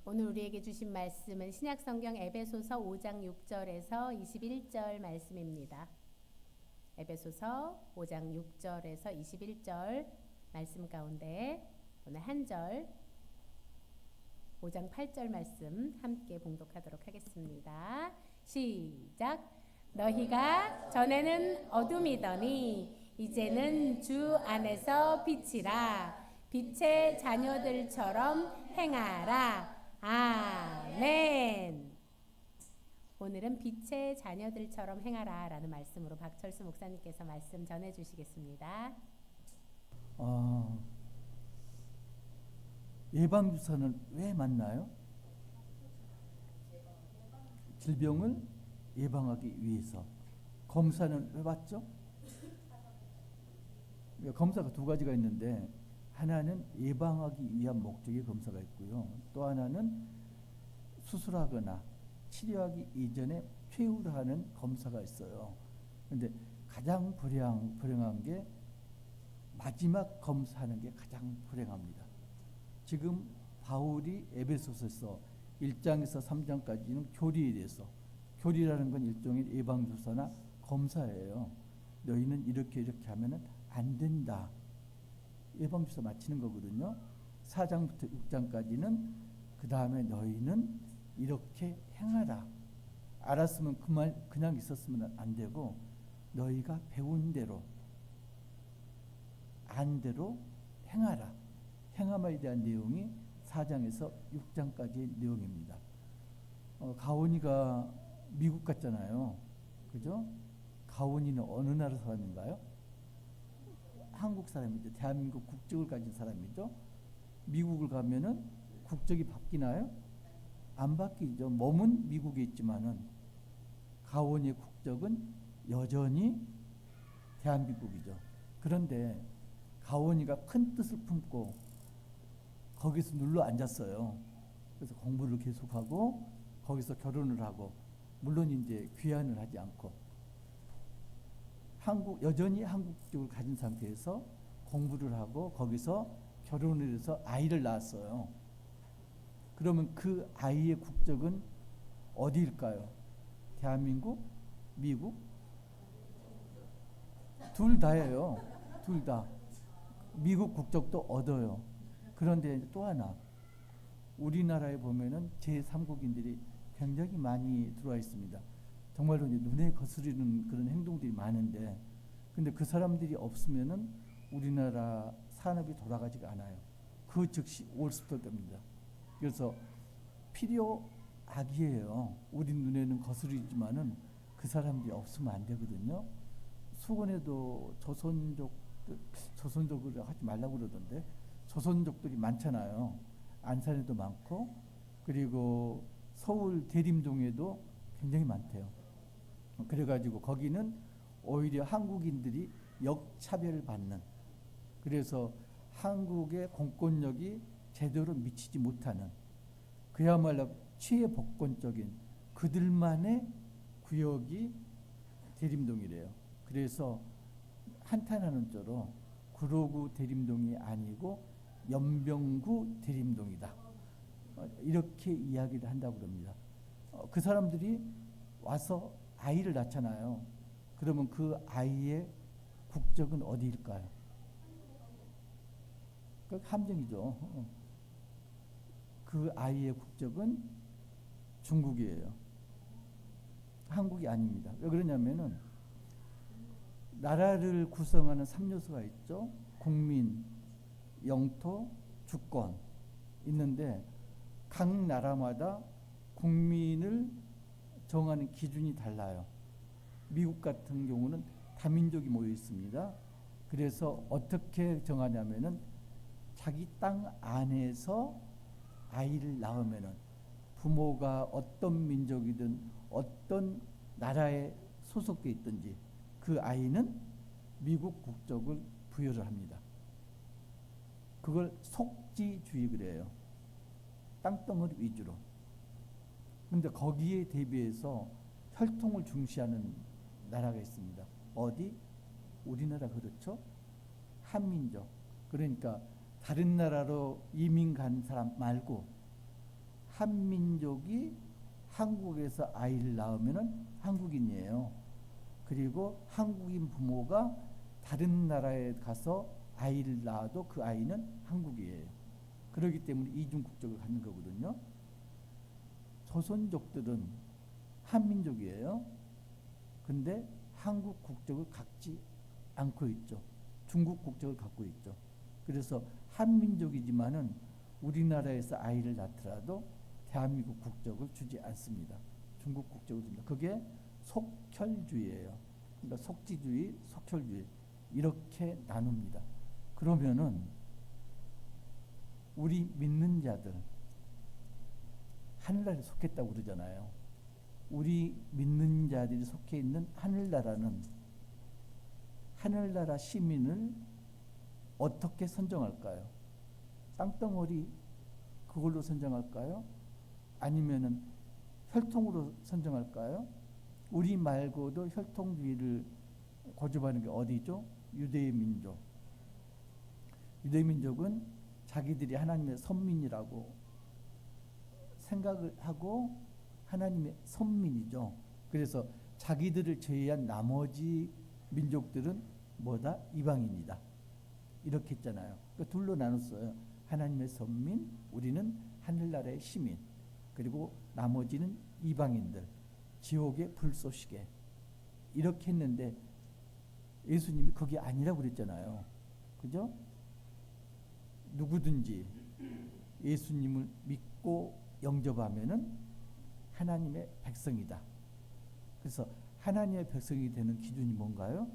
오늘 우리에게 주신 말씀은 신약성경 에베소서 5장 6절에서 21절 말씀입니다. 에베소서 5장 6절에서 21절 말씀 가운데 오늘 한 절 5장 8절 말씀 함께 봉독하도록 하겠습니다. 시작. 너희가 전에는 어둠이더니 이제는 주 안에서 빛이라. 빛의 자녀들처럼 행하라. 아멘. 오늘은 빛의 자녀들처럼 행하라 라는 말씀으로 박철수 목사님께서 말씀 전해주시겠습니다. 예방주사는 왜 맞나요? 질병을 예방하기 위해서. 검사는 왜 맞죠? 검사가 두 가지가 있는데 하나는 예방하기 위한 목적의 검사가 있고요. 또 하나는 수술하거나 치료하기 이전에 최후를 하는 검사가 있어요. 그런데 가장 불행한 게 마지막 검사하는 게 가장 불행합니다. 지금 바울이 에베소서에서 1장에서 3장까지는 교리에 대해서, 교리라는 건 일종의 예방주사나 검사예요. 너희는 이렇게 하면 안 된다. 예방주사 맞히는 거거든요. 4장부터 6장까지는 그 다음에 너희는 이렇게 행하라. 알았으면 그냥 있었으면 안 되고 너희가 배운 대로 안 대로 행하라. 행함에 대한 내용이 4장에서 6장까지의 내용입니다. 가온이가 미국 갔잖아요. 그죠? 가온이는 어느 나라 사람인가요? 한국 사람이죠. 대한민국 국적을 가진 사람이죠. 미국을 가면은 국적이 바뀌나요? 안 바뀌죠. 몸은 미국에 있지만은 가온의 국적은 여전히 대한민국이죠. 그런데 가온이가 큰 뜻을 품고 거기서 눌러 앉았어요. 그래서 공부를 계속하고 거기서 결혼을 하고, 물론 이제 귀환을 하지 않고 여전히 한국국적을 가진 상태에서 공부를 하고 거기서 결혼을 해서 아이를 낳았어요. 그러면 그 아이의 국적은 어디일까요? 대한민국? 미국? 둘 다예요. 둘 다. 미국 국적도 얻어요. 그런데 또 하나, 우리나라에 보면은 제3국인들이 굉장히 많이 들어와 있습니다. 정말로 눈에 거스르는 그런 행동들이 많은데, 근데 그 사람들이 없으면은 우리나라 산업이 돌아가지가 않아요. 그 즉시 올스터됩니다. 그래서 필요악이에요. 우리 눈에는 거스르지만은 그 사람들이 없으면 안 되거든요. 수건에도 조선족을 하지 말라고 그러던데, 조선족들이 많잖아요. 안산에도 많고, 그리고 서울 대림동에도 굉장히 많대요. 그래가지고 거기는 오히려 한국인들이 역차별을 받는, 그래서 한국의 공권력이 제대로 미치지 못하는, 그야말로 취해복권적인 그들만의 구역이 대림동이래요. 그래서 한탄하는 저로 구로구 대림동이 아니고 연병구 대림동이다, 이렇게 이야기를 한다고 그럽니다. 그 사람들이 와서 아이를 낳잖아요. 그러면 그 아이의 국적은 어디일까요? 그 함정이죠. 그 아이의 국적은 중국이에요. 한국이 아닙니다. 왜 그러냐면은 나라를 구성하는 3요소가 있죠. 국민, 영토, 주권 있는데, 각 나라마다 국민을 정하는 기준이 달라요. 미국 같은 경우는 다민족이 모여 있습니다. 그래서 어떻게 정하냐면은 자기 땅 안에서 아이를 낳으면은 부모가 어떤 민족이든 어떤 나라에 소속돼 있든지 그 아이는 미국 국적을 부여를 합니다. 그걸 속지주의 그래요. 땅덩어리 위주로. 근데 거기에 대비해서 혈통을 중시하는 나라가 있습니다. 어디? 우리나라 그렇죠? 한민족. 그러니까 다른 나라로 이민 간 사람 말고 한민족이 한국에서 아이를 낳으면은 한국인이에요. 그리고 한국인 부모가 다른 나라에 가서 아이를 낳아도 그 아이는 한국이에요. 그렇기 때문에 이중 국적을 갖는 거거든요. 조선족들은 한민족이에요. 근데 한국 국적을 갖지 않고 있죠. 중국 국적을 갖고 있죠. 그래서 한민족이지만은 우리나라에서 아이를 낳더라도 대한민국 국적을 주지 않습니다. 중국 국적을 줍니다. 그게 속혈주의예요. 그러니까 속지주의, 속혈주의 이렇게 나눕니다. 그러면은 우리 믿는 자들 하늘나라에 속했다고 그러잖아요. 우리 믿는 자들이 속해 있는 하늘나라는 하늘나라 시민을 어떻게 선정할까요? 땅덩어리 그걸로 선정할까요? 아니면은 혈통으로 선정할까요? 우리 말고도 혈통주의를 고집하는 게 어디죠? 유대의 민족. 유대의 민족은 자기들이 하나님의 선민이라고 생각을 하고 하나님의 선민이죠. 그래서 자기들을 제외한 나머지 민족들은 뭐다? 이방인이다. 이렇게 했잖아요. 그러니까 둘로 나눴어요. 하나님의 선민, 우리는 하늘나라의 시민. 그리고 나머지는 이방인들, 지옥의 불쏘시개. 이렇게 했는데 예수님이 그게 아니라고 그랬잖아요. 그죠? 누구든지 예수님을 믿고 영접하면은 하나님의 백성이다. 그래서 하나님의 백성이 되는 기준이 뭔가요?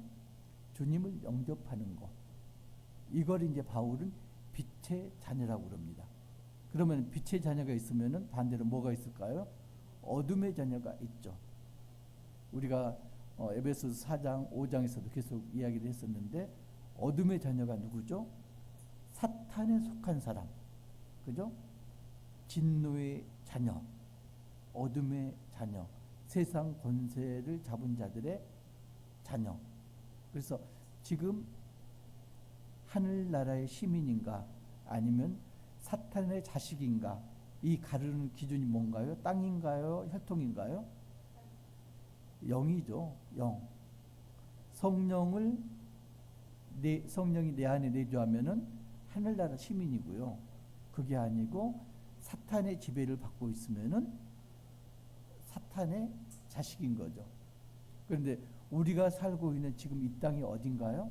주님을 영접하는 것. 이걸 이제 바울은 빛의 자녀라고 그럽니다. 그러면 빛의 자녀가 있으면은 반대로 뭐가 있을까요? 어둠의 자녀가 있죠. 우리가 에베소서 4장, 5장에서도 계속 이야기를 했었는데 어둠의 자녀가 누구죠? 사탄에 속한 사람. 그죠? 진노의 자녀, 어둠의 자녀, 세상 권세를 잡은 자들의 자녀. 그래서 지금 하늘나라의 시민인가 아니면 사탄의 자식인가 이 가르는 기준이 뭔가요? 땅인가요? 혈통인가요? 영이죠. 영. 성령이 내 안에 내주하면은 하늘나라 시민이고요. 그게 아니고 사탄의 지배를 받고 있으면은 사탄의 자식인 거죠. 그런데 우리가 살고 있는 지금 이 땅이 어딘가요?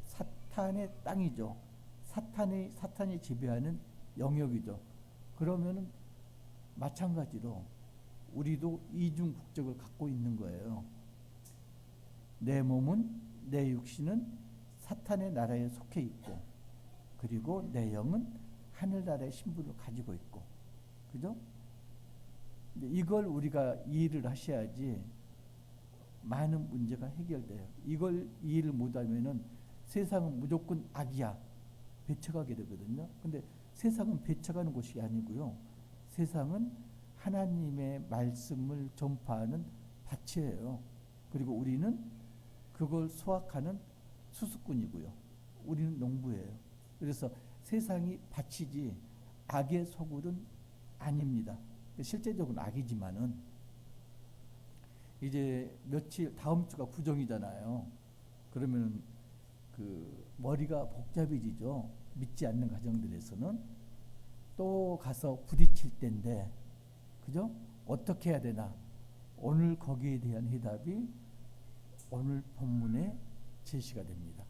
사탄의 땅이죠. 사탄이 지배하는 영역이죠. 그러면은 마찬가지로 우리도 이중 국적을 갖고 있는 거예요. 내 몸은, 내 육신은 사탄의 나라에 속해 있고, 그리고 내 영은 하늘나라의 신분을 가지고 있고, 그죠? 이걸 우리가 이해를 하셔야지 많은 문제가 해결돼요. 이걸 이해를 못하면은 세상은 무조건 악이야 배척하게 되거든요. 근데 세상은 배척하는 곳이 아니고요. 세상은 하나님의 말씀을 전파하는 밭이에요. 그리고 우리는 그걸 수확하는 수수꾼이고요. 우리는 농부예요. 그래서 세상이 밭이지 악의 소굴은 아닙니다. 실제적으로는 악이지만은 이제 며칠 다음 주가 구정이잖아요. 그러면 그 머리가 복잡해지죠. 믿지 않는 가정들에서는 또 가서 부딪힐 때인데, 그죠? 어떻게 해야 되나? 오늘 거기에 대한 해답이 오늘 본문에 제시가 됩니다.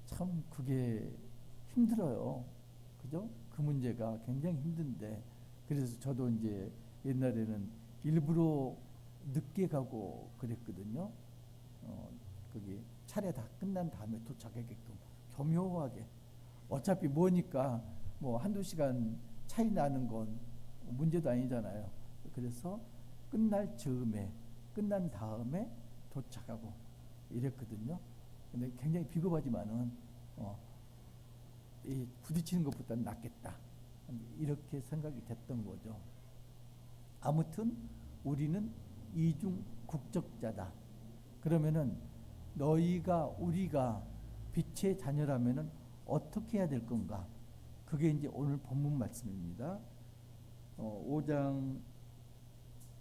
참 그게 힘들어요. 그죠? 그 문제가 굉장히 힘든데, 그래서 저도 이제 옛날에는 일부러 늦게 가고 그랬거든요. 거기 차례 다 끝난 다음에 도착하게끔 교묘하게. 어차피 뭐니까 뭐 한두 시간 차이 나는 건 문제도 아니잖아요. 그래서 끝난 다음에 도착하고 이랬거든요. 근데 굉장히 비겁하지만은 이 부딪히는 것보다는 낫겠다. 이렇게 생각이 됐던 거죠. 아무튼 우리는 이중 국적자다. 그러면은 우리가 빛의 자녀라면은 어떻게 해야 될 건가? 그게 이제 오늘 본문 말씀입니다. 5장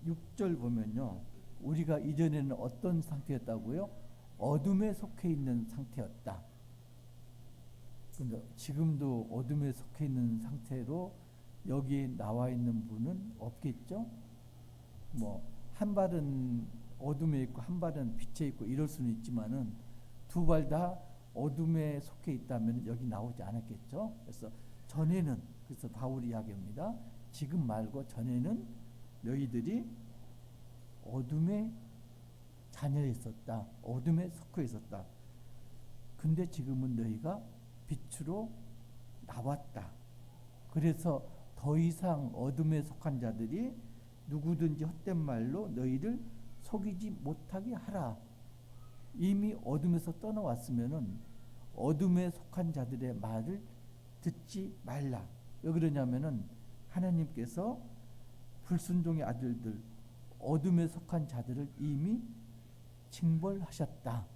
6절 보면요. 우리가 이전에는 어떤 상태였다고요? 어둠에 속해 있는 상태였다. 근데 지금도 어둠에 속해 있는 상태로 여기에 나와 있는 분은 없겠죠? 뭐 한 발은 어둠에 있고 한 발은 빛에 있고 이럴 수는 있지만은 두 발 다 어둠에 속해 있다면 여기 나오지 않았겠죠? 그래서 전에는, 그래서 바울이 이야기합니다. 지금 말고 전에는 너희들이 어둠의 자녀였었다. 어둠에 속해 있었다. 근데 지금은 너희가 빛으로 나왔다. 그래서 더 이상 어둠에 속한 자들이 누구든지 헛된 말로 너희를 속이지 못하게 하라. 이미 어둠에서 떠나왔으면은 어둠에 속한 자들의 말을 듣지 말라. 왜 그러냐면은 하나님께서 불순종의 아들들, 어둠에 속한 자들을 이미 징벌하셨다.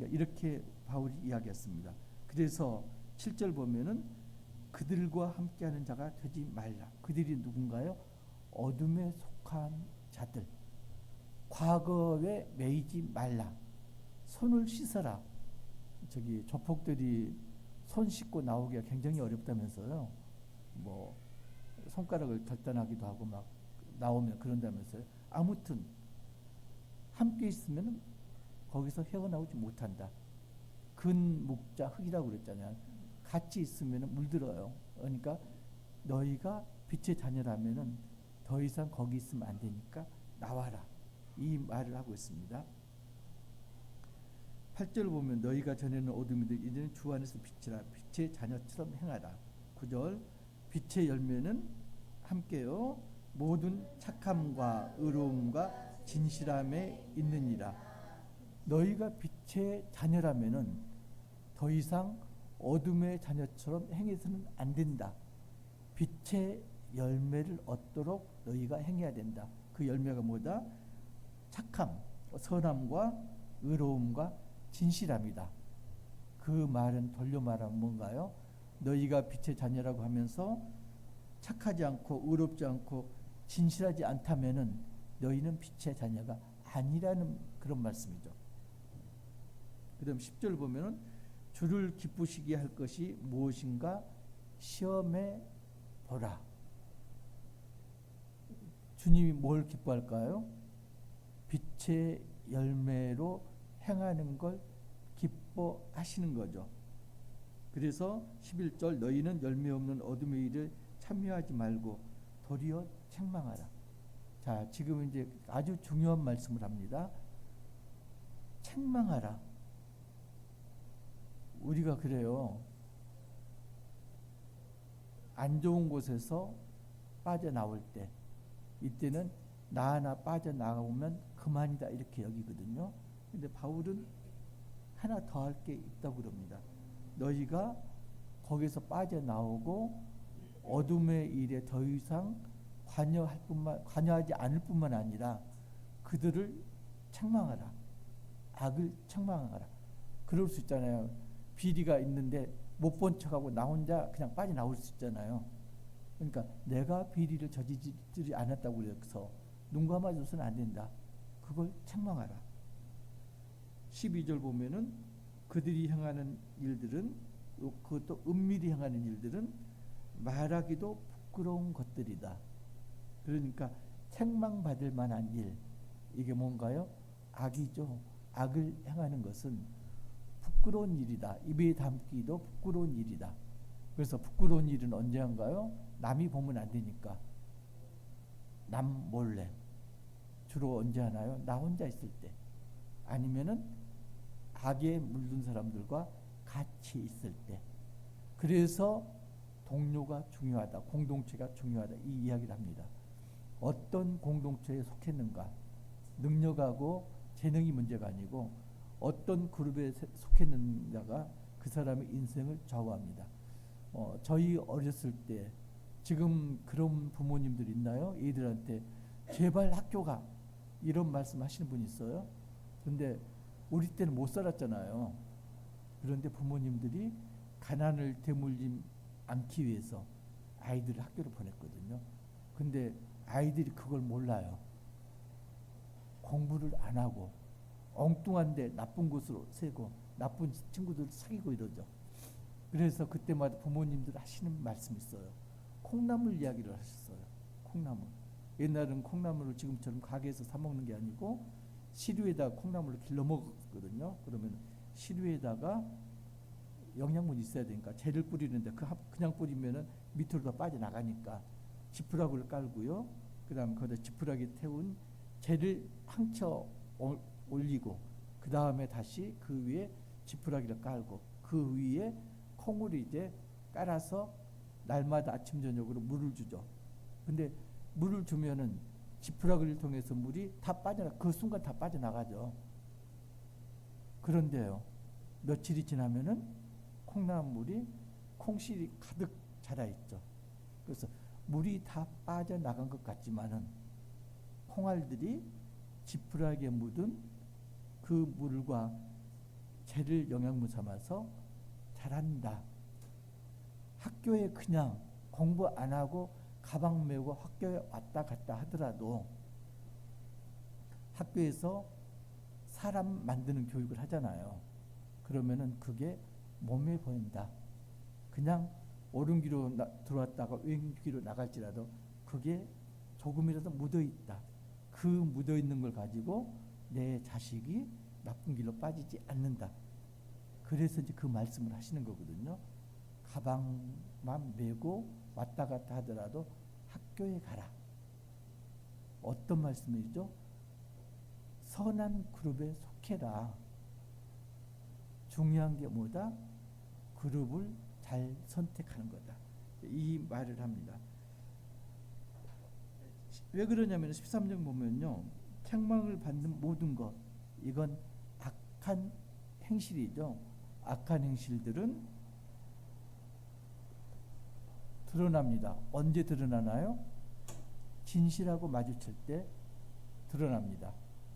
이렇게 바울이 이야기했습니다. 그래서 7절 보면은 그들과 함께하는 자가 되지 말라. 그들이 누군가요? 어둠에 속한 자들. 과거에 매이지 말라. 손을 씻어라. 저기 조폭들이 손 씻고 나오기가 굉장히 어렵다면서요. 뭐 손가락을 결단하기도 하고 막 나오면 그런다면서요. 아무튼 함께 있으면 거기서 헤어나오지 못한다. 근묵자 흙이라고 그랬잖아요. 같이 있으면 물들어요. 그러니까 너희가 빛의 자녀라면은 더 이상 거기 있으면 안 되니까 나와라. 이 말을 하고 있습니다. 8절 보면 너희가 전에는 어둠이되 이제는 주 안에서 빛이라. 빛의 자녀처럼 행하라. 9절 빛의 열매는 함께요. 모든 착함과 의로움과 진실함에 있느니라. 너희가 빛의 자녀라면은 더 이상 어둠의 자녀처럼 행해서는 안 된다. 빛의 열매를 얻도록 너희가 행해야 된다. 그 열매가 뭐다? 착함, 선함과 의로움과 진실함이다. 그 말은 돌려 말하면 뭔가요? 너희가 빛의 자녀라고 하면서 착하지 않고 의롭지 않고 진실하지 않다면은 너희는 빛의 자녀가 아니라는 그런 말씀이죠. 그다음 10절 보면은 주를 기쁘시게 할 것이 무엇인가 시험해 보라. 주님이 뭘 기뻐할까요? 빛의 열매로 행하는 걸 기뻐하시는 거죠. 그래서 11절 너희는 열매 없는 어둠의 일에 참여하지 말고 도리어 책망하라. 자, 지금 이제 아주 중요한 말씀을 합니다. 책망하라. 우리가 그래요. 안 좋은 곳에서 빠져나올 때 이때는 나 하나 빠져나오면 그만이다 이렇게 여기거든요. 근데 바울은 하나 더 할 게 있다고 그럽니다. 너희가 거기서 빠져나오고 어둠의 일에 더 이상 관여하지 않을 뿐만 아니라 그들을 책망하라. 악을 책망하라. 그럴 수 있잖아요. 비리가 있는데 못 본 척하고 나 혼자 그냥 빠져나올 수 있잖아요. 그러니까 내가 비리를 저지르지 않았다고 해서 눈 감아줘서는 안 된다. 그걸 책망하라. 12절 보면은 그들이 행하는 일들은, 그것도 은밀히 행하는 일들은 말하기도 부끄러운 것들이다. 그러니까 책망받을 만한 일, 이게 뭔가요? 악이죠. 악을 행하는 것은 부끄러운 일이다. 입에 담기도 부끄러운 일이다. 그래서 부끄러운 일은 언제 한가요? 남이 보면 안 되니까. 남 몰래. 주로 언제 하나요? 나 혼자 있을 때. 아니면은 악에 물든 사람들과 같이 있을 때. 그래서 동료가 중요하다. 공동체가 중요하다. 이 이야기를 합니다. 어떤 공동체에 속했는가. 능력하고 재능이 문제가 아니고 어떤 그룹에 속했는가가 그 사람의 인생을 좌우합니다. 저희 어렸을 때 지금 그런 부모님들 있나요? 애들한테 제발 학교가 이런 말씀 하시는 분 있어요? 근데 우리 때는 못 살았잖아요. 그런데 부모님들이 가난을 대물림 않기 위해서 아이들을 학교를 보냈거든요. 근데 아이들이 그걸 몰라요. 공부를 안 하고 엉뚱한데 나쁜 곳으로 새고 나쁜 친구들 사귀고 이러죠. 그래서 그때마다 부모님들 하시는 말씀이 있어요. 콩나물 이야기를 하셨어요. 콩나물. 옛날은 콩나물을 지금처럼 가게에서 사 먹는 게 아니고 시루에다가 콩나물을 길러 먹었거든요. 그러면 시루에다가 영양분이 있어야 되니까 재를 뿌리는데 그냥 뿌리면은 밑으로 다 빠져나가니까 지푸라기를 깔고요. 그다음 거기다 지푸라기 태운 재를 항쳐 올리고 그 다음에 다시 그 위에 지푸라기를 깔고 그 위에 콩을 이제 깔아서 날마다 아침 저녁으로 물을 주죠. 근데 물을 주면은 지푸라기를 통해서 물이 다 그 순간 다 빠져나가죠. 그런데요, 며칠이 지나면은 콩나물이 콩실이 가득 자라 있죠. 그래서 물이 다 빠져나간 것 같지만은 콩알들이 지푸라기에 묻은 그 물과 재를 영양분 삼아서 자란다. 학교에 그냥 공부 안 하고 가방 메고 학교에 왔다 갔다 하더라도 학교에서 사람 만드는 교육을 하잖아요. 그러면은 그게 몸에 보인다. 그냥 옳은 길로 들어왔다가 왼 길로 나갈지라도 그게 조금이라도 묻어 있다. 그 묻어 있는 걸 가지고 내 자식이 나쁜 길로 빠지지 않는다. 그래서 이제 그 말씀을 하시는 거거든요. 가방만 메고 왔다 갔다 하더라도 학교에 가라. 어떤 말씀이죠? 선한 그룹에 속해라. 중요한 게 뭐다? 그룹을 잘 선택하는 거다. 이 말을 합니다. 왜 그러냐면 13절 보면요. 책망을 받는 모든 것, 이건 악한 행실이죠. 악한 행실들은 드러납니다. 언제 드러나나요? 진실하고 마주칠 때 드러납니다.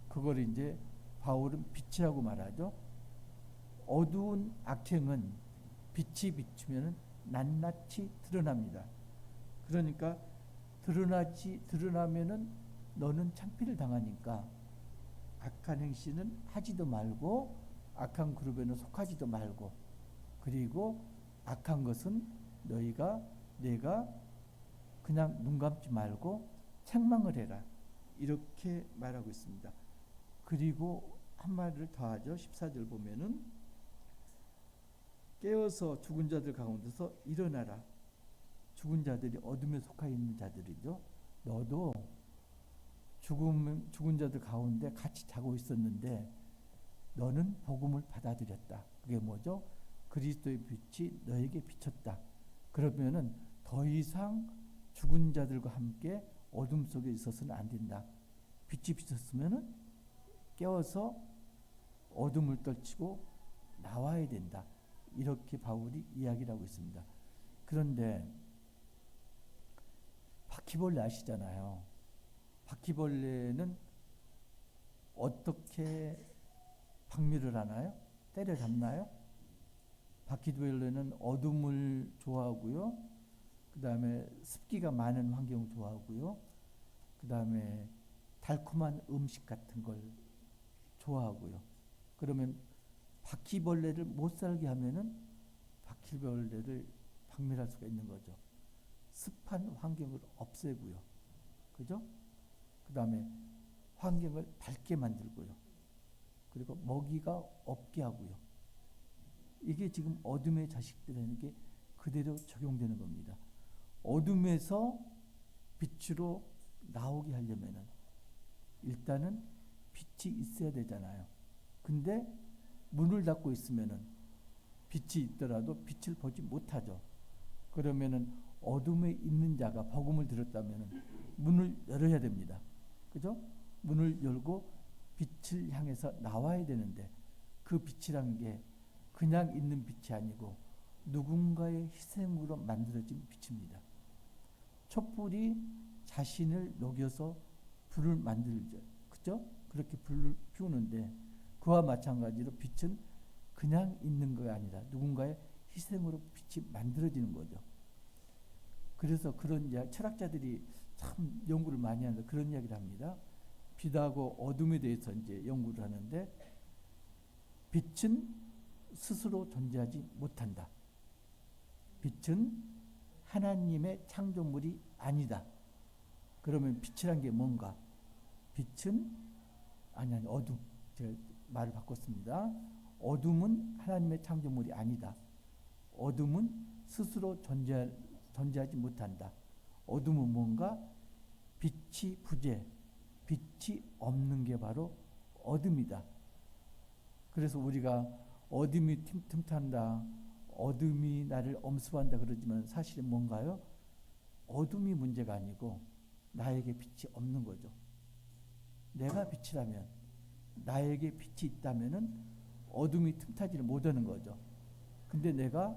그걸 이제 바울은 빛이라고 말하죠. 어두운 악행은 빛이 비추면 낱낱이 드러납니다. 그러니까 드러나면은 너는 창피를 당하니까 악한 행실은 하지도 말고 악한 그룹에는 속하지도 말고 그리고 악한 것은 내가 그냥 눈 감지 말고 책망을 해라. 이렇게 말하고 있습니다. 그리고 한 말을 더 하죠. 14절 보면은 깨어서 죽은 자들 가운데서 일어나라. 죽은 자들이 어둠에 속하 있는 자들이죠. 너도 죽은 자들 가운데 같이 자고 있었는데 너는 복음을 받아들였다. 그게 뭐죠? 그리스도의 빛이 너에게 비쳤다. 그러면은 더 이상 죽은 자들과 함께 어둠 속에 있어서는 안 된다. 빛이 비쳤으면은 깨어서 어둠을 떨치고 나와야 된다. 이렇게 바울이 이야기를 하고 있습니다. 그런데 바퀴벌레 아시잖아요. 바퀴벌레는 어떻게 박멸을 하나요? 때려잡나요? 바퀴벌레는 어둠을 좋아하고요. 그 다음에 습기가 많은 환경을 좋아하고요. 그 다음에 달콤한 음식 같은 걸 좋아하고요. 그러면 바퀴벌레를 못 살게 하면은 바퀴벌레를 박멸할 수가 있는 거죠. 습한 환경을 없애고요. 그죠? 그 다음에 환경을 밝게 만들고요. 그리고 먹이가 없게 하고요. 이게 지금 어둠의 자식들에게 그대로 적용되는 겁니다. 어둠에서 빛으로 나오게 하려면은 일단은 빛이 있어야 되잖아요. 근데 문을 닫고 있으면은 빛이 있더라도 빛을 보지 못하죠. 그러면은 어둠에 있는 자가 복음을 들었다면은 문을 열어야 됩니다. 그죠? 문을 열고 빛을 향해서 나와야 되는데 그 빛이란 게 그냥 있는 빛이 아니고 누군가의 희생으로 만들어진 빛입니다. 촛불이 자신을 녹여서 불을 만들죠. 그죠? 그렇게 불을 피우는데 그와 마찬가지로 빛은 그냥 있는 게 아니라 누군가의 희생으로 빛이 만들어지는 거죠. 그래서 그런 철학자들이 참 연구를 많이 하는데 그런 이야기를 합니다. 빛하고 어둠에 대해서 이제 연구를 하는데 빛은 스스로 존재하지 못한다. 빛은 하나님의 창조물이 아니다. 그러면 빛이란 게 뭔가? 빛은 아니 어둠. 제가 말을 바꿨습니다. 어둠은 하나님의 창조물이 아니다. 어둠은 스스로 존재하지 못한다. 어둠은 뭔가? 빛이 부재, 빛이 없는 게 바로 어둠이다. 그래서 우리가 어둠이 틈탄다, 어둠이 나를 엄습한다 그러지만 사실은 뭔가요? 어둠이 문제가 아니고 나에게 빛이 없는 거죠. 내가 빛이라면, 나에게 빛이 있다면은 어둠이 틈타지를 못하는 거죠. 근데 내가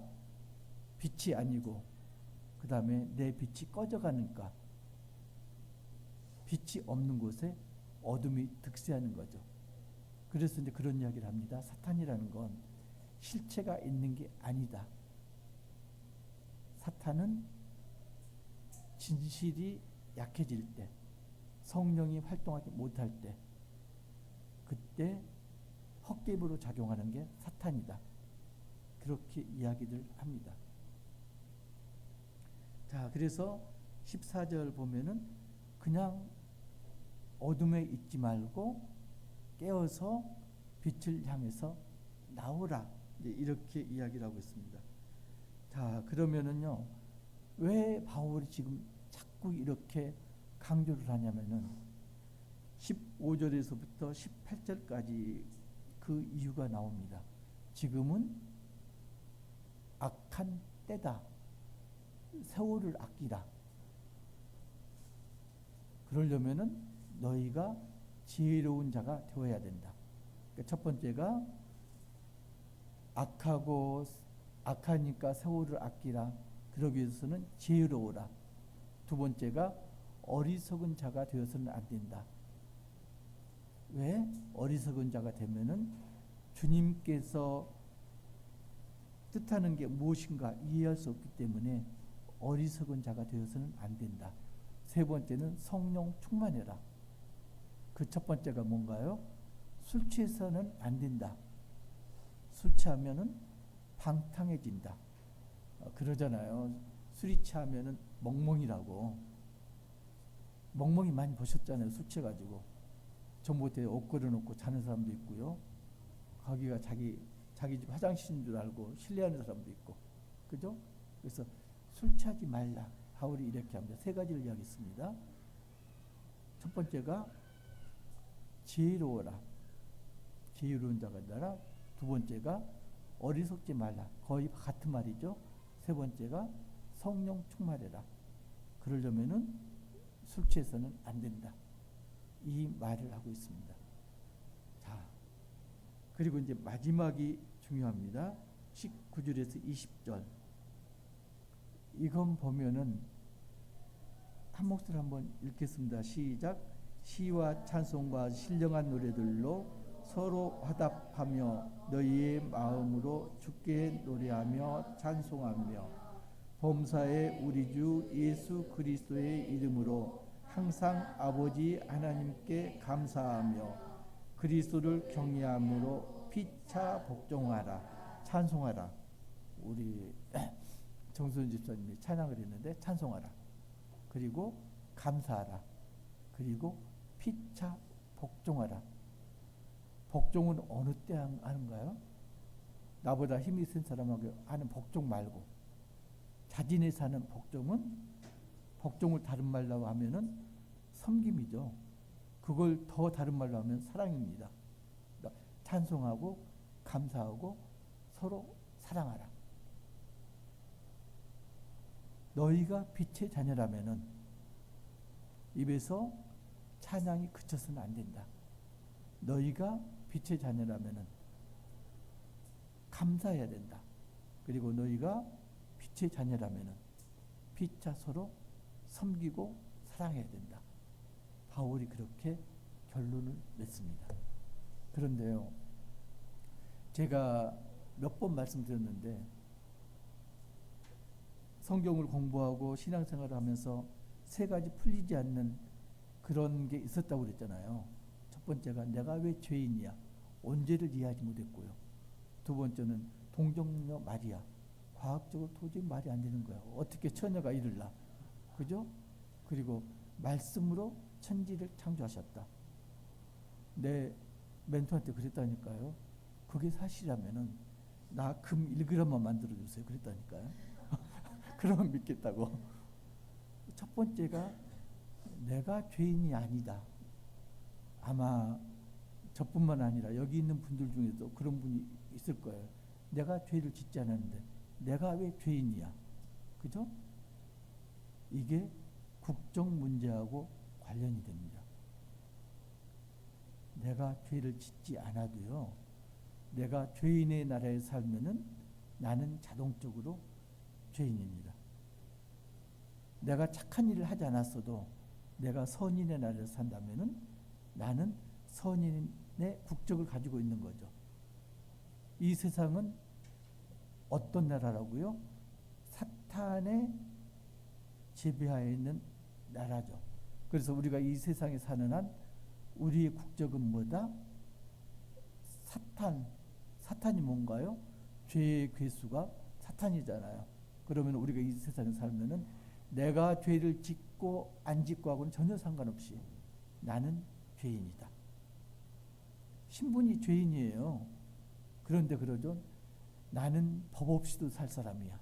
빛이 아니고 그 다음에 내 빛이 꺼져가니까 빛이 없는 곳에 어둠이 득세하는 거죠. 그래서 이제 그런 이야기를 합니다. 사탄이라는 건 실체가 있는 게 아니다. 사탄은 진실이 약해질 때, 성령이 활동하지 못할 때, 그때 헛개부로 작용하는 게 사탄이다. 그렇게 이야기를 합니다. 자, 그래서 14절 보면은 그냥 어둠에 있지 말고 깨어서 빛을 향해서 나오라. 이렇게 이야기를 하고 있습니다. 자, 그러면은요, 왜 바울이 지금 자꾸 이렇게 강조를 하냐면은 15절에서부터 18절까지 그 이유가 나옵니다. 지금은 악한 때다. 세월을 아끼라. 그러려면은 너희가 지혜로운 자가 되어야 된다. 그러니까 첫 번째가 악하니까 세월을 아끼라. 그러기 위해서는 지혜로우라. 두 번째가 어리석은 자가 되어서는 안 된다. 왜? 어리석은 자가 되면은 주님께서 뜻하는 게 무엇인가 이해할 수 없기 때문에 어리석은 자가 되어서는 안 된다. 세 번째는 성령 충만해라. 그 첫 번째가 뭔가요? 술 취해서는 안 된다. 술 취하면은 방탕해진다. 그러잖아요. 술이 취하면은 멍멍이라고. 멍멍이 많이 보셨잖아요. 술 취해가지고. 전봇대에 옷 걸어놓고 자는 사람도 있고요. 거기가 자기 집 화장실인 줄 알고 신뢰하는 사람도 있고. 그죠? 그래서 술 취하지 말라. 바울이 이렇게 합니다. 세 가지를 이야기했습니다. 첫 번째가 지혜로워라. 지혜로운 자가 되라. 두 번째가 어리석지 말라. 거의 같은 말이죠. 세 번째가 성령 충만해라. 그러려면은 술 취해서는 안 된다. 이 말을 하고 있습니다. 자, 그리고 이제 마지막이 중요합니다. 19절에서 20절. 이건 보면은 한 목소리 한번 읽겠습니다. 시작. 시와 찬송과 신령한 노래들로 서로 화답하며 너희의 마음으로 주께 노래하며 찬송하며 범사의 우리 주 예수 그리스도의 이름으로 항상 아버지 하나님께 감사하며 그리스도를 경외함으로 피차 복종하라. 찬송하라. 우리 정순 집사님이 찬양을 했는데 찬송하라. 그리고 감사하라. 그리고 피차 복종하라. 복종은 어느 때 하는가요? 나보다 힘이 센 사람하고 하는 복종 말고 자진에 사는 복종을 다른 말로 하면은 섬김이죠. 그걸 더 다른 말로 하면 사랑입니다. 그러니까 찬송하고 감사하고 서로 사랑하라. 너희가 빛의 자녀라면은 입에서 찬양이 그쳐서는 안 된다. 너희가 빛의 자녀라면은 감사해야 된다. 그리고 너희가 빛의 자녀라면은 피차 서로 섬기고 사랑해야 된다. 바울이 그렇게 결론을 냈습니다. 그런데요, 제가 몇 번 말씀드렸는데 성경을 공부하고 신앙생활을 하면서 세 가지 풀리지 않는 그런 게 있었다고 그랬잖아요. 첫 번째가 내가 왜 죄인이야? 원죄를 이해하지 못했고요. 두 번째는 동정녀 마리아. 과학적으로 도저히 말이 안 되는 거예요. 어떻게 처녀가 이를 낳아? 그죠? 그리고 말씀으로 천지를 창조하셨다. 내 멘토한테 그랬다니까요. 그게 사실이라면은 나 금 1g만 만들어주세요. 그랬다니까요. 그러면 믿겠다고. 첫 번째가 내가 죄인이 아니다. 아마 저뿐만 아니라 여기 있는 분들 중에도 그런 분이 있을 거예요. 내가 죄를 짓지 않았는데 내가 왜 죄인이야? 그죠? 이게 국정 문제하고 관련이 됩니다. 내가 죄를 짓지 않아도요. 내가 죄인의 나라에 살면은 나는 자동적으로 죄인입니다. 내가 착한 일을 하지 않았어도 내가 선인의 나라에 산다면은 나는 선인의 국적을 가지고 있는 거죠. 이 세상은 어떤 나라라고요? 사탄의 지배하에 있는 나라죠. 그래서 우리가 이 세상에 사는 한 우리의 국적은 뭐다? 사탄이 뭔가요? 죄의 괴수가 사탄이잖아요. 그러면 우리가 이 세상에 살면은 내가 죄를 짓고 안 짓고 하고는 전혀 상관없이 나는 죄인이다. 신분이 죄인이에요. 그런데 그러죠. 나는 법 없이도 살 사람이야.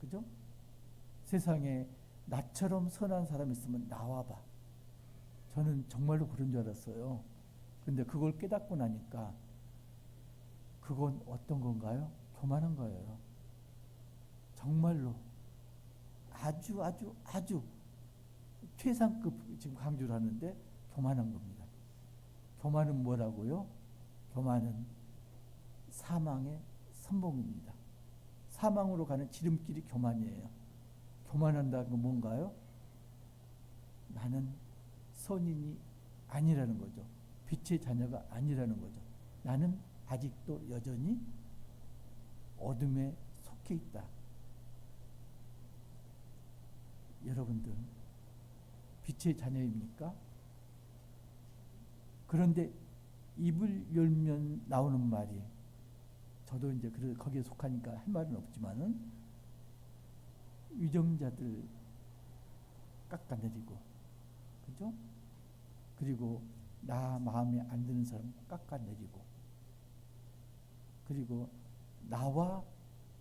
그죠? 세상에 나처럼 선한 사람 있으면 나와봐. 저는 정말로 그런 줄 알았어요. 근데 그걸 깨닫고 나니까 그건 어떤 건가요? 교만한 거예요. 정말로 아주 최상급 지금 강조를 하는데 교만한 겁니다. 교만은 뭐라고요? 교만은 사망의 선봉입니다. 사망으로 가는 지름길이 교만이에요. 교만한다는 건 뭔가요? 나는 선인이 아니라는 거죠. 빛의 자녀가 아니라는 거죠. 나는 아직도 여전히 어둠에 속해 있다. 여러분들 빛의 자녀입니까? 그런데 입을 열면 나오는 말이, 저도 이제 거기에 속하니까 할 말은 없지만은, 위정자들 깎아내리고, 그죠? 그리고 나 마음에 안 드는 사람 깎아내리고, 그리고 나와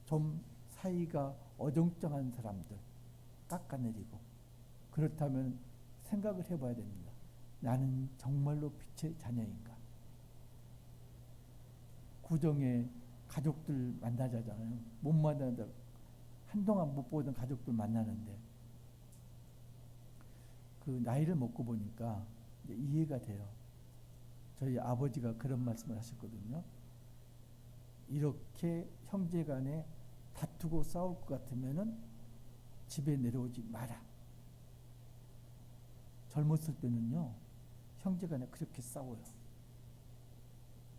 좀 사이가 어정쩡한 사람들 깎아내리고. 그렇다면 생각을 해봐야 됩니다. 나는 정말로 빛의 자녀인가? 구정에 가족들 만나자잖아요. 못 만나다 한동안 못 보던 가족들 만나는데 그 나이를 먹고 보니까 이해가 돼요. 저희 아버지가 그런 말씀을 하셨거든요. 이렇게 형제간에 다투고 싸울 것 같으면은 집에 내려오지 마라. 젊었을 때는요, 형제간에 그렇게 싸워요.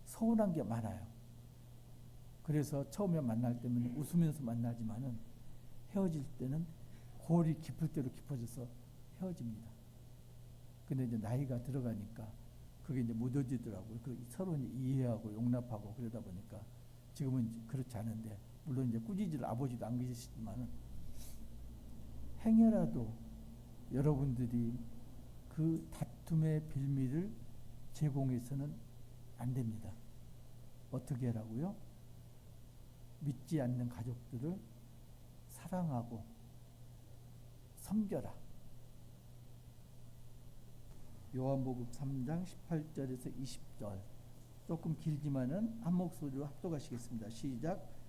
서운한 게 많아요. 그래서 처음에 만날 때는 웃으면서 만나지만은 헤어질 때는 골이 깊을 대로 깊어져서 헤어집니다. 근데 이제 나이가 들어가니까 그게 이제 무뎌지더라고요. 서로 이제 이해하고 용납하고 그러다 보니까 지금은 이제 그렇지 않은데, 물론 이제 꾸짖을 아버지도 안 계시지만은 행여라도 여러분들이 그 다툼의 빌미를 제공해서는 안 됩니다. 어떻게 하라고요? 믿지 않는 가족들을 사랑하고 섬겨라. 요한복음 3장 18절에서 20절. 조금 길지만은 한 목소리로 합독하시겠습니다. 시작.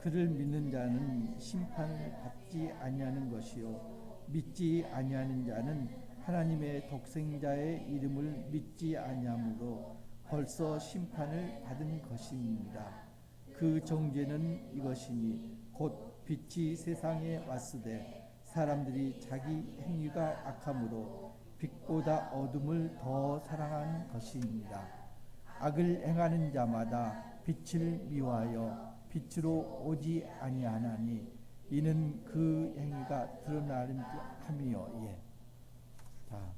그를 믿는 자는 심판을 받지 아니하는 것이요 믿지 아니하는 자는 하나님의 독생자의 이름을 믿지 아니하므로 벌써 심판을 받은 것입니다. 그 정죄는 이것이니 곧 빛이 세상에 왔으되 사람들이 자기 행위가 악함으로 빛보다 어둠을 더 사랑한 것입니다. 악을 행하는 자마다 빛을 미워하여 빛으로 오지 아니하나니 이는 그 행위가 드러나는 함이요. 예. 자,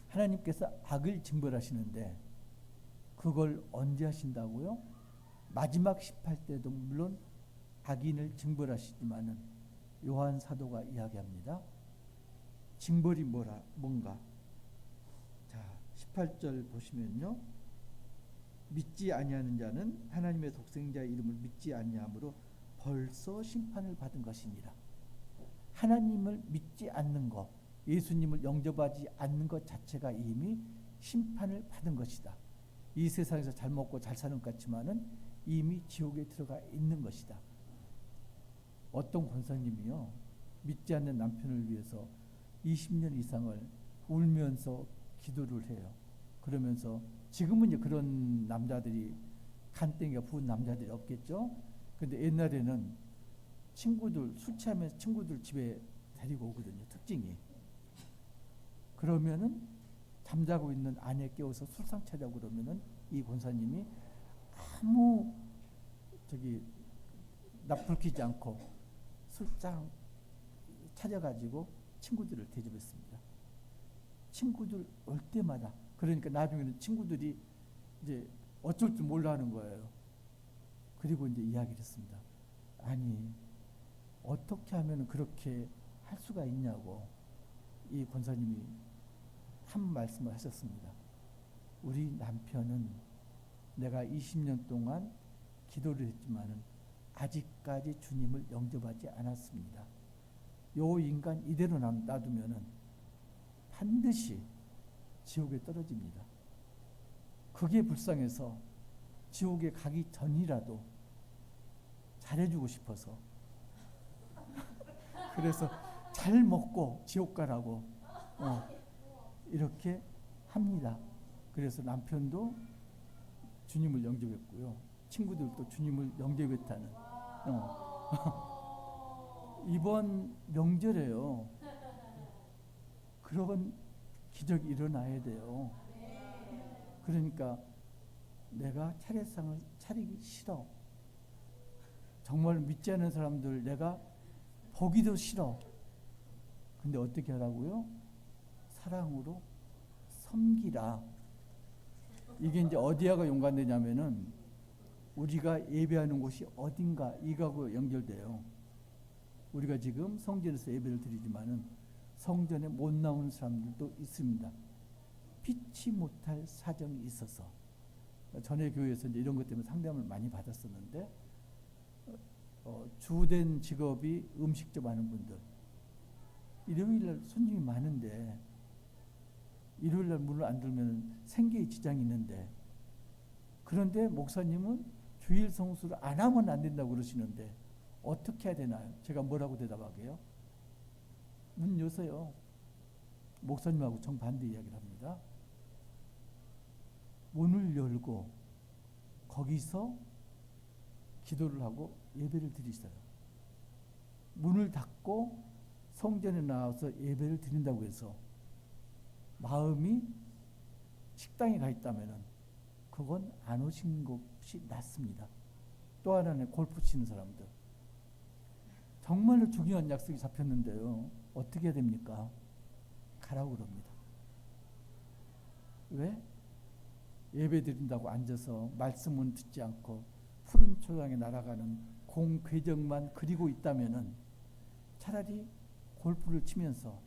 하나님께서 악을 징벌하시는데 그걸 언제 하신다고요? 마지막 18때도 물론 악인을 징벌하시지만은 요한 사도가 이야기합니다. 징벌이 뭔가? 자, 18절 보시면요. 믿지 아니하는 자는 하나님의 독생자의 이름을 믿지 아니함으로 벌써 심판을 받은 것이니라. 하나님을 믿지 않는 것, 예수님을 영접하지 않는 것 자체가 이미 심판을 받은 것이다. 이 세상에서 잘 먹고 잘 사는 것 같지만은 이미 지옥에 들어가 있는 것이다. 어떤 권사님이요, 믿지 않는 남편을 위해서 20년 이상을 울면서 기도를 해요. 그러면서 지금은 이제 그런 남자들이, 간땡이가 부은 남자들이 없겠죠. 근데 옛날에는 친구들, 술 취하면서 친구들 집에 데리고 오거든요. 특징이. 그러면은 잠자고 있는 아내 깨워서 술상 차려고 그러면은 이 권사님이 아무 납불 켜지 않고 술상 차려가지고 친구들을 대접했습니다. 친구들 올 때마다. 그러니까 나중에는 친구들이 이제 어쩔 줄 몰라 하는 거예요. 그리고 이제 이야기를 했습니다. 아니, 어떻게 하면 그렇게 할 수가 있냐고 이 권사님이 한 말씀을 하셨습니다. 우리 남편은 내가 20년 동안 기도를 했지만은 아직까지 주님을 영접하지 않았습니다. 요 인간 이대로 놔두면은 반드시 지옥에 떨어집니다. 그게 불쌍해서 지옥에 가기 전이라도 잘해주고 싶어서 그래서 잘 먹고 지옥 가라고 이렇게 합니다. 그래서 남편도 주님을 영접했고요. 친구들도 주님을 영접했다는 이번 명절에요. 그런 기적이 일어나야 돼요. 그러니까 내가 차례상을 차리기 싫어. 정말 믿지 않는 사람들 내가 보기도 싫어. 근데 어떻게 하라고요? 사랑으로 섬기라. 이게 이제 어디하고 연관되냐면은 우리가 예배하는 곳이 어딘가 이거하고 연결돼요. 우리가 지금 성전에서 예배를 드리지만은 성전에 못 나오는 사람들도 있습니다. 피치 못할 사정이 있어서. 전에 교회에서 이제 이런 것 때문에 상담을 많이 받았었는데 주된 직업이 음식점 하는 분들, 일요일날 손님이 많은데 일요일날 문을 안 들면 생계에 지장이 있는데, 그런데 목사님은 주일 성수를 안 하면 안 된다고 그러시는데 어떻게 해야 되나요? 제가 뭐라고 대답하게요? 문 여세요. 목사님하고 정반대 이야기를 합니다. 문을 열고 거기서 기도를 하고 예배를 드리세요. 문을 닫고 성전에 나와서 예배를 드린다고 해서 마음이 식당에 가 있다면은 그건 안 오신 것이 낫습니다. 또 하나는 골프 치는 사람들. 정말로 중요한 약속이 잡혔는데요. 어떻게 해야 됩니까? 가라고 그럽니다. 왜? 예배 드린다고 앉아서 말씀은 듣지 않고 푸른 초장에 날아가는 공 궤적만 그리고 있다면은 차라리 골프를 치면서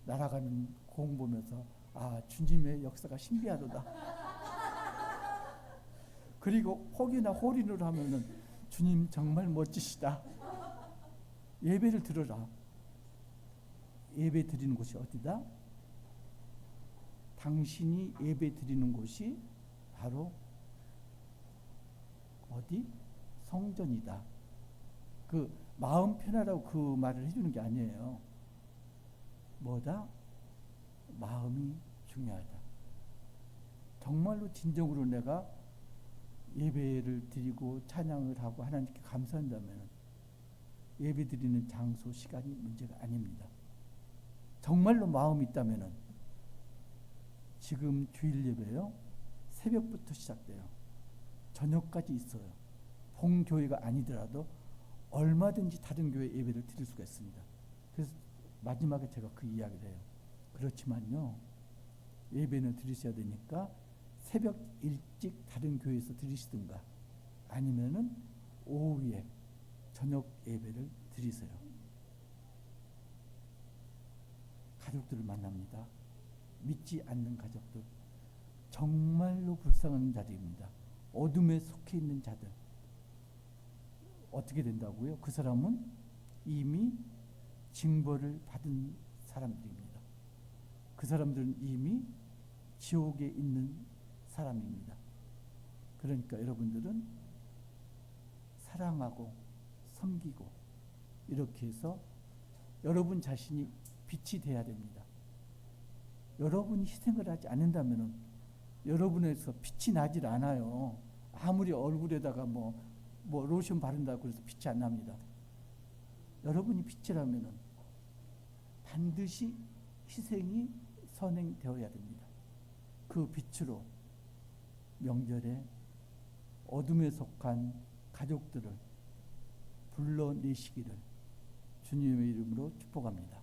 날아가는 공 보면서 아, 주님의 역사가 신비하도다. 그리고 혹이나 홀인을 하면은 주님 정말 멋지시다. 예배를 들어라. 예배 드리는 곳이 어디다? 당신이 예배 드리는 곳이 바로 어디? 성전이다. 그 마음 편하라고 그 말을 해주는 게 아니에요. 뭐다? 마음이 중요하다. 정말로 진정으로 내가 예배를 드리고 찬양을 하고 하나님께 감사한다면 예배 드리는 장소, 시간이 문제가 아닙니다. 정말로 마음이 있다면 지금 주일 예배요. 새벽부터 시작돼요. 저녁까지 있어요. 본교회가 아니더라도 얼마든지 다른 교회 예배를 드릴 수가 있습니다. 그래서 마지막에 제가 그 이야기를 해요. 그렇지만요, 예배는 드리셔야 되니까 새벽 일찍 다른 교회에서 드리시든가 아니면은 오후에 저녁 예배를 드리세요. 가족들을 만납니다. 믿지 않는 가족들, 정말로 불쌍한 자들입니다. 어둠에 속해 있는 자들. 어떻게 된다고요? 그 사람은 이미 징벌을 받은 사람들입니다. 그 사람들은 이미 지옥에 있는 사람입니다. 그러니까 여러분들은 사랑하고 섬기고 이렇게 해서 여러분 자신이 빛이 돼야 됩니다. 여러분이 희생을 하지 않는다면 여러분에서 빛이 나질 않아요. 아무리 얼굴에다가 뭐 로션 바른다고 해서 빛이 안 납니다. 여러분이 빛이라면 반드시 희생이 선행되어야 됩니다. 그 빛으로 명절에 어둠에 속한 가족들을 불러내시기를 주님의 이름으로 축복합니다.